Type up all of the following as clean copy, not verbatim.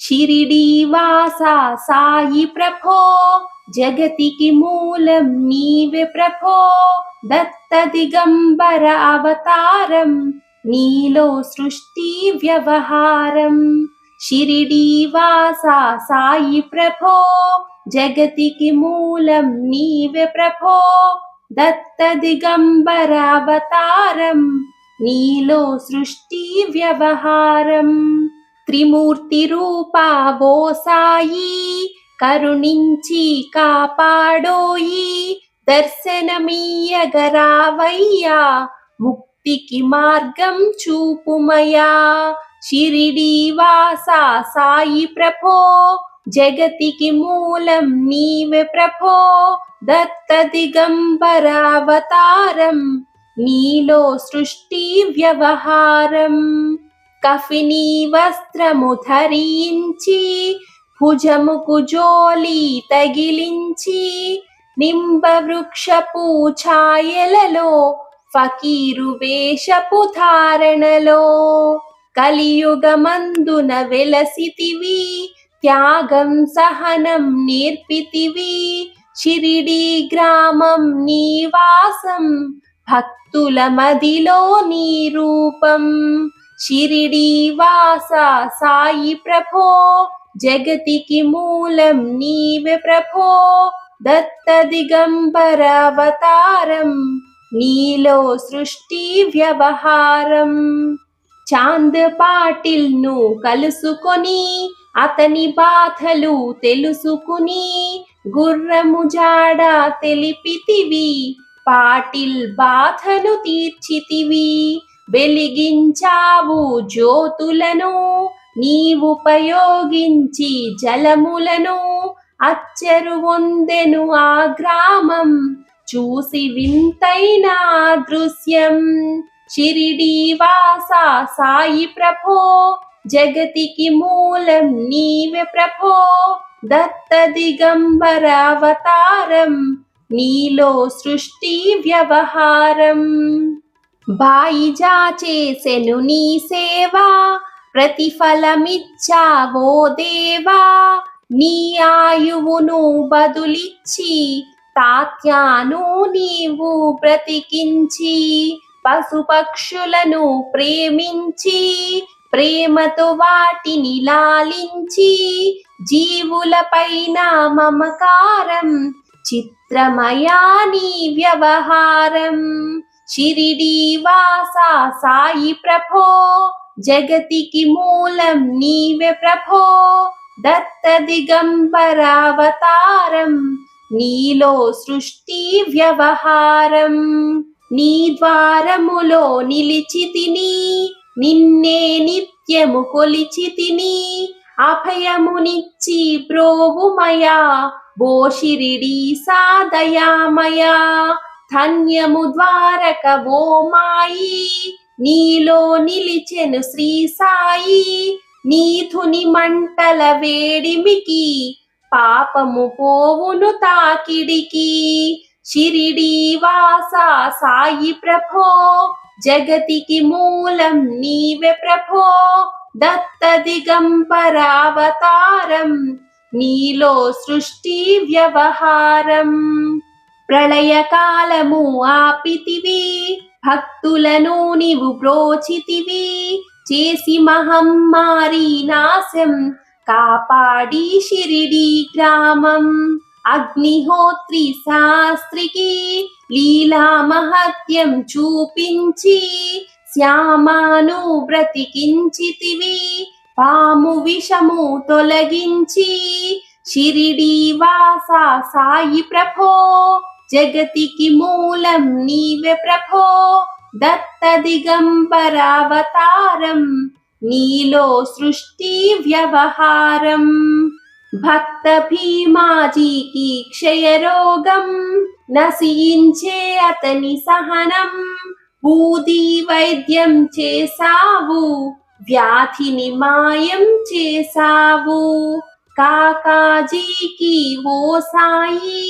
షిరిడీవాసా సాయి ప్రభో జగతికి మూలం నీవే ప్రభో దత్త దిగంబర అవతారం నీలో సృష్టి వ్యవహారం షిరిడీవాసా సాయి ప్రభో జగతికి మూలం నీవే ప్రభో దత్త దిగంబర అవతారం నీలో సృష్టి వ్యవహారం త్రిమూర్తి రూపా ఓ సాయి కరుణించి కాపాడోయి దర్శనమీయగరావయ్యా ముక్తికి మార్గం చూపుమయా షిరిడీవాసా సాయి ప్రభో జగతికి మూలం నీవే ప్రభో దత్త దిగంబర అవతారం నీలో సృష్టి వ్యవహారం కఫినీ వస్త్రము ధరించి భుజముకు జోలి తగిలించి నింబ వృక్షపు ఛాయలలో ఫకీరు వేషపు ధారణలో కలియుగమందున వెలసితివి త్యాగం సహనం నేర్పితివి షిరిడీ గ్రామం నీవాసం భక్తుల మదిలో నీ రూపం షిరిడీవాసా సాయి ప్రభో జగతికి మూలం నీవే ప్రభో దత్త దిగంబర అవతారం నీలో సృష్టి వ్యవహారం చాంద్ పాటిల్ ను కలుసుకొని అతని బాధలు తెలుసుకుని గుర్రము జాడ తెలిపితివి పాటిల్ బాధను తీర్చితివి వెలిగించావు జ్యోతులను నీవుపయోగించి జలములను అచ్చరు వందెను ఆ గ్రామం చూసి వింతైన దృశ్యం షిరిడీవాసా సాయి ప్రభో జగతికి మూలం నీవే ప్రభో దత్త దిగంబర అవతారం నీలో సృష్టి వ్యవహారం బాయిజా చేసెను నీ సేవా ప్రతిఫలమిచ్చావో దేవా నీ ఆయువును బదులిచ్చి తాత్యాను నీవు బ్రతికించి పశుపక్షులను ప్రేమించి ప్రేమతో వాటిని లాలించి జీవులపైన మమకారం చిత్రమయా నీ వ్యవహారం షిరిడీవాసా సాయి ప్రభో జగతికి మూలం నీవే ప్రభో దత్త దిగంబర అవతారం నీలో సృష్టి వ్యవహారం నీ ద్వారములో నిలిచితిని నిన్నే నిత్యము కొలిచితిని అభయమునిచ్చి బ్రోవుమయా ఓ షిరిడీ సాదయామయా ధన్యము ద్వారక ఓ మాయి నీలో నిలిచెను శ్రీ సాయి నీధుని మంటల వేడిమికి పాపము పోవును తాకిడికి షిరిడీవాసా సాయి ప్రభో జగతికి మూలం నీవే ప్రభో దత్త దిగంబర అవతారం నీలో సృష్టి వ్యవహారం ప్రళయకాలము ఆపితివి భక్తులను నీవు బ్రోచితివి చేసి మహమ్మారి నాశం కాపాడి షిరిడీ గ్రామం అగ్నిహోత్రి శాస్త్రికి లీలా మహత్యం చూపించి శ్యామాను బ్రతికించితివి పాము విషము తొలగించి షిరిడీవాసా సాయి ప్రభో జగతికి మూలం నీవే ప్రభో దత్త దిగంబర అవతారం నీలో సృష్టి వ్యవహారం భక్త భీమాజీకి క్షయరోగం నశించే అతని సహనం బూది వైద్యం చేసావు వ్యాధిని మాయం చేసావు కాకాజీకి ఓ సాయి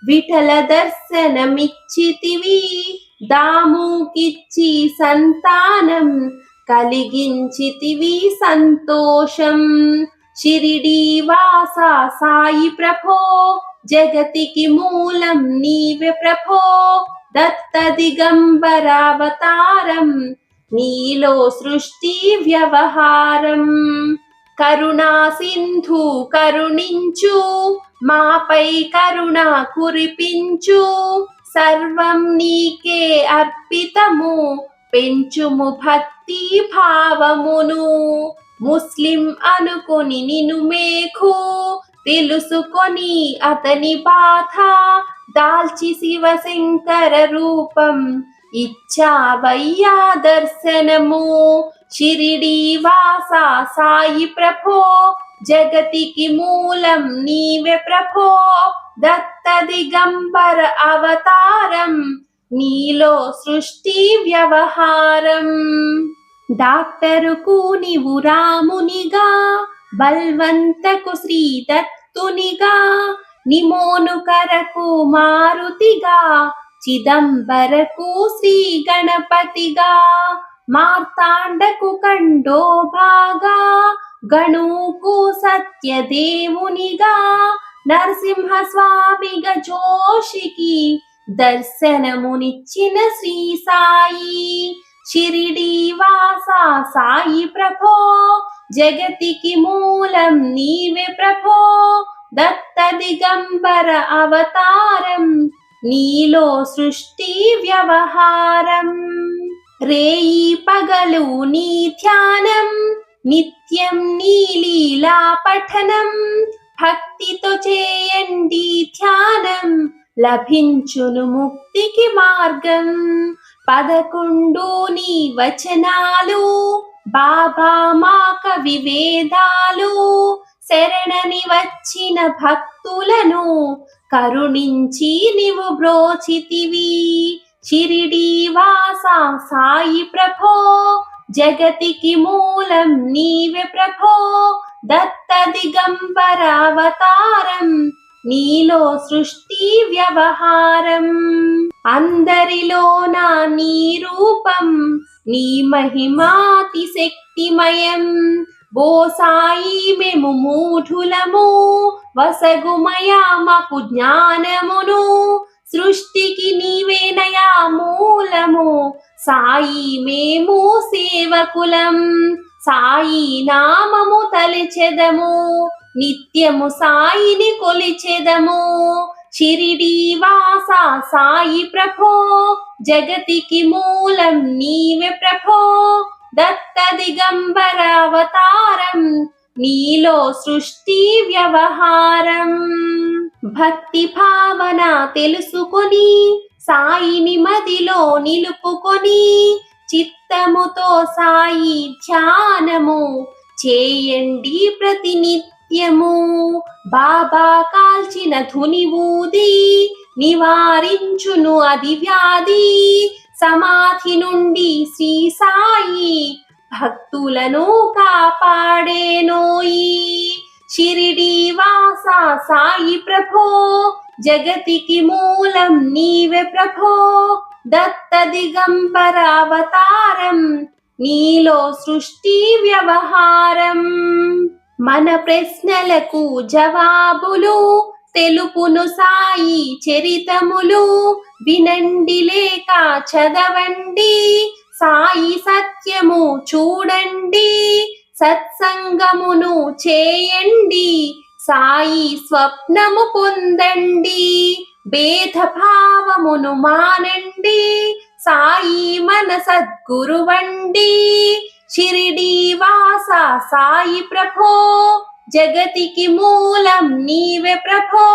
విఠల దర్శనమిచ్చితివి దాముకిచ్చి సంతానం కలిగించితివి సంతోషం షిరిడీ వాసా సాయి ప్రభో జగతికి మూలం నీవే ప్రభో దత్త దిగంబరావతారం నీలో సృష్టి వ్యవహారం కరుణా సింధు కరుణించు మాపై కరుణ కురిపించు సర్వం నీకే అర్పితము పెంచుము భక్తి భావమును ముస్లిం అనుకొని నిను మేఘు తెలుసుకొని అతని బాధ దాల్చి శివశంకర రూపం ఇచ్చావయ్యా దర్శనము షిరిడీ వాసా సాయి ప్రభో జగతికి మూలం నీవే ప్రభో దత్త దిగంబర అవతారం నీలో సృష్టి వ్యవహారం డాక్టరుకు నీవు రామునిగా బల్వంతకు శ్రీ దత్తునిగా నిమోనుకరకు మారుతిగా చిదంబరకు శ్రీ గణపతిగా మార్తాండకు కండోభాగా గణుకు సత్యదేవునిగా నరసింహ స్వామిగా జోషికి దర్శనమునిచ్చిన శ్రీ సాయి షిరిడీ వాసా సాయి ప్రభో జగతికి మూలం నీవే ప్రభో దత్త దిగంబర అవతారం నీలో సృష్టి వ్యవహారం రేయి పగలు నీ ధ్యానం నిత్యం నీ లీలా పఠనం భక్తితో చేయండి ధ్యానం లభించును ముక్తికి మార్గం 11 నీ వచనాలు బాబా మా కవి వేదాలు శరణని వచ్చిన భక్తులను కరుణించి నీవు బ్రోచితివి షిరిడీ వాసా సాయి ప్రభో జగతికి మూలం నీవే ప్రభో దత్త దిగంబర అవతారం నీలో సృష్టి వ్యవహారం అందరిలోన నీ రూపం నీ మహిమాతి శక్తిమయం ఓ సాయి మేము మూఢులము వసగుమయా మాకు జ్ఞానమును సృష్టికి నీవేనయా మూలము సాయి మేము సేవకులం సాయి నామము తలచెదము నిత్యము సాయిని కొలిచెదము షిరిడీ వాసా సాయి ప్రభో జగతికి మూలం నీవే ప్రభో దత్త దిగంబర అవతారం నీలో సృష్టి వ్యవహారం భక్తి భావన తెలుసుకొని సాయిని మదిలో నిలుపుకొని చిత్తముతో సాయి ధ్యానము చేయండి ప్రతినిత్యము బాబా కాల్చిన ధుని ఊది నివారించును అది వ్యాధి సమాధి నుండి శ్రీ సాయి భక్తులను కాపాడేనోయి షిరిడీ వాసా సాయి ప్రభో జగతికి మూలం నీవే ప్రభో దత్త దిగంబర అవతారం నీలో సృష్టి వ్యవహారం మన ప్రశ్నలకు జవాబులు తెలుపును సాయి చరితములు వినండి లేక చదవండి సాయి సత్యము చూడండి సత్సంగమును చేయండి సాయి స్వప్నము పొందండి భేదభావమును మానండి సాయి మన సద్గురువండి షిరిడీ వాసా సాయి ప్రభో జగతికి మూలం నీవే ప్రభో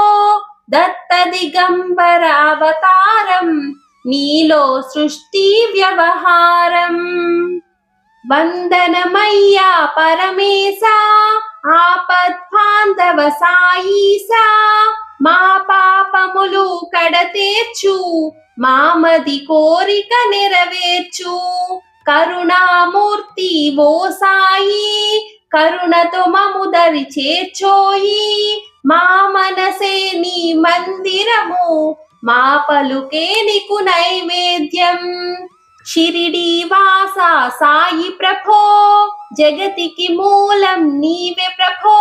దత్త దిగంబర అవతారం నీలో సృష్టి వ్యవహారం వందనమయ్యా పరమేశా ఆపద్బాంధవ సాయీసా మా పాపములు కడతేర్చు మామది కోరిక నెరవేర్చు కరుణామూర్తి ఓ సాయి కరుణతో మము దరి చేర్చోయి మా మనసే నీ మందిరము మా పలుకే నీకు నైవేద్యం షిరిడి వాసా సాయి ప్రభో జగతికి మూలం నీవే ప్రభో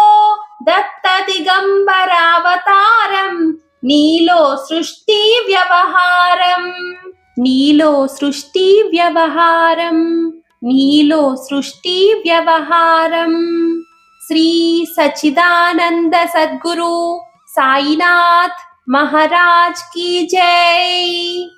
దత్త దిగంబరావతారం నీలో సృష్టి వ్యవహారం నీలో సృష్టి వ్యవహారం నీలో సృష్టి వ్యవహారం శ్రీ సచ్చిదానంద సద్గురు సాయినాథ్ మహారాజ్ की जय।